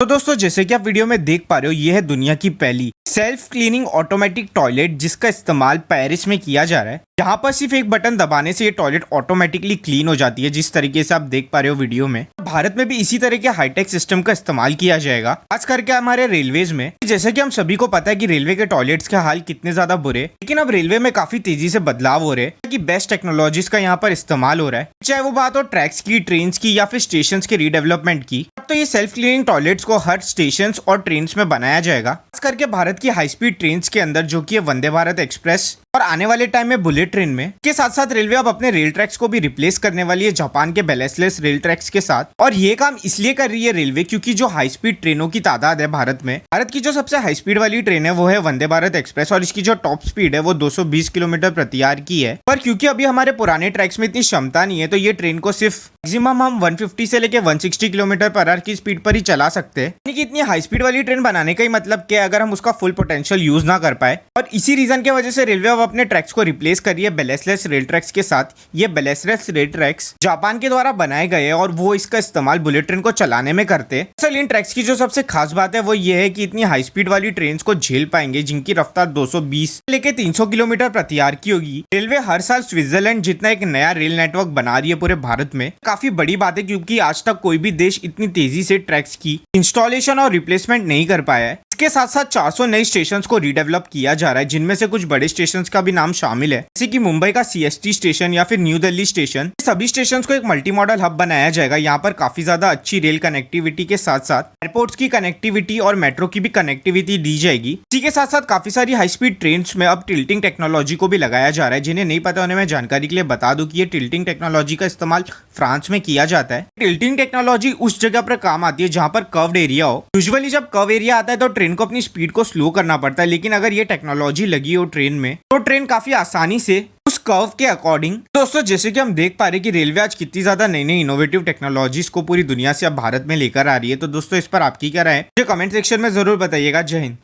तो दोस्तों जैसे कि आप वीडियो में देख पा रहे हो, ये है दुनिया की पहली सेल्फ क्लीनिंग ऑटोमेटिक टॉयलेट जिसका इस्तेमाल पेरिस में किया जा रहा है। यहाँ पर सिर्फ एक बटन दबाने से ये टॉयलेट ऑटोमेटिकली क्लीन हो जाती है, जिस तरीके से आप देख पा रहे हो वीडियो में। भारत में भी इसी तरह के हाईटेक सिस्टम का इस्तेमाल किया जाएगा, खास करके हमारे रेलवेज में। जैसे कि हम सभी को पता है कि रेलवे के टॉयलेट्स के हाल कितने ज्यादा बुरे, लेकिन अब रेलवे में काफी तेजी से बदलाव हो रहे हैं कि बेस्ट टेक्नोलॉजीज का यहाँ पर इस्तेमाल हो रहा है, चाहे वो बात हो ट्रैक्स की, ट्रेन की या फिर स्टेशन के रीडेवलपमेंट की। अब तो ये सेल्फ क्लीनिंग टॉयलेट्स को हर स्टेशन और ट्रेन में बनाया जाएगा, खास करके भारत की हाई स्पीड ट्रेन के अंदर, जो कि वंदे भारत एक्सप्रेस और आने वाले टाइम में बुलेट ट्रेन में। के साथ साथ रेलवे अब अपने रेल ट्रैक्स को भी रिप्लेस करने वाली है जापान के बैलेसलेस रेल ट्रैक्स के साथ। और ये काम इसलिए कर रही है रेलवे क्योंकि जो हाई स्पीड ट्रेनों की तादाद है भारत में, भारत की जो सबसे हाई स्पीड वाली ट्रेन है वो है वंदे भारत एक्सप्रेस, और इसकी जो टॉप स्पीड है वो 220 किलोमीटर प्रति आवर की है। पर क्योंकि अभी हमारे पुराने ट्रैक्स में इतनी क्षमता नहीं है, तो ये ट्रेन को सिर्फ मैक्सिमम हम 150 से लेके 160 किलोमीटर पर आवर की स्पीड पर ही चला सकते हैं। यानी कि इतनी हाई स्पीड वाली ट्रेन बनाने का ही मतलब क्या है, अगर हम उसका फुल पोटेंशियल यूज ना कर पाए। और इसी रीजन की वजह से रेलवे अब अपने ट्रैक्स को रिप्लेस कर रही है बैलेसलेस रेल ट्रैक्स के साथ। ये बैलेसलेस रेल ट्रैक्स जापान के द्वारा बनाए गए हैं और वो इसका इस्तेमाल बुलेट ट्रेन को चलाने में करते हैं। असल इन ट्रैक्स की जो सबसे खास बात है वो ये है कि इतनी हाई स्पीड वाली ट्रेन को झेल पाएंगे, जिनकी रफ्तार 220 लेके 300 किलोमीटर प्रति आवर की होगी। रेलवे हर साल स्विट्जरलैंड जितना एक नया रेल नेटवर्क बना रही है पूरे भारत में। काफी बड़ी बात है क्योंकि आज तक कोई भी देश इतनी तेजी से ट्रैक्स की इंस्टॉलेशन और रिप्लेसमेंट नहीं कर पाया है। इसके साथ साथ 400 नए स्टेशंस को रीडेवलप किया जा रहा है, जिनमें से कुछ बड़े स्टेशंस का भी नाम शामिल है, जैसे कि मुंबई का सीएसटी स्टेशन या फिर न्यू दिल्ली स्टेशन। सभी स्टेशंस को एक मल्टी मॉडल हब बनाया जाएगा। यहाँ पर काफी ज्यादा अच्छी रेल कनेक्टिविटी के साथ साथ एयरपोर्ट्स की कनेक्टिविटी और मेट्रो की भी कनेक्टिविटी दी जाएगी। इसी के साथ साथ काफी सारी हाई स्पीड ट्रेन में अब टिल्टिंग टेक्नोलॉजी को भी लगाया जा रहा है। जिन्हें नहीं पता उन्हें मैं जानकारी के लिए बता दूं कि ये टिल्टिंग टेक्नोलॉजी का इस्तेमाल फ्रांस में किया जाता है। टिल्टिंग टेक्नोलॉजी उस जगह पर काम आती है जहां पर कर्व्ड एरिया हो। यूजुअली जब कर्व एरिया आता है तो ट्रेन को अपनी स्पीड को स्लो करना पड़ता है, लेकिन अगर ये टेक्नोलॉजी लगी हो ट्रेन में तो ट्रेन काफी आसानी से उस कर्व के अकॉर्डिंग। दोस्तों जैसे कि हम देख पा रहे हैं कि रेलवे आज कितनी ज्यादा नई नई इनोवेटिव टेक्नोलॉजीज को पूरी दुनिया से अब भारत में लेकर आ रही है। तो दोस्तों इस पर आपकी क्या राय है, मुझे कमेंट सेक्शन में जरूर बताइएगा। जय हिंद।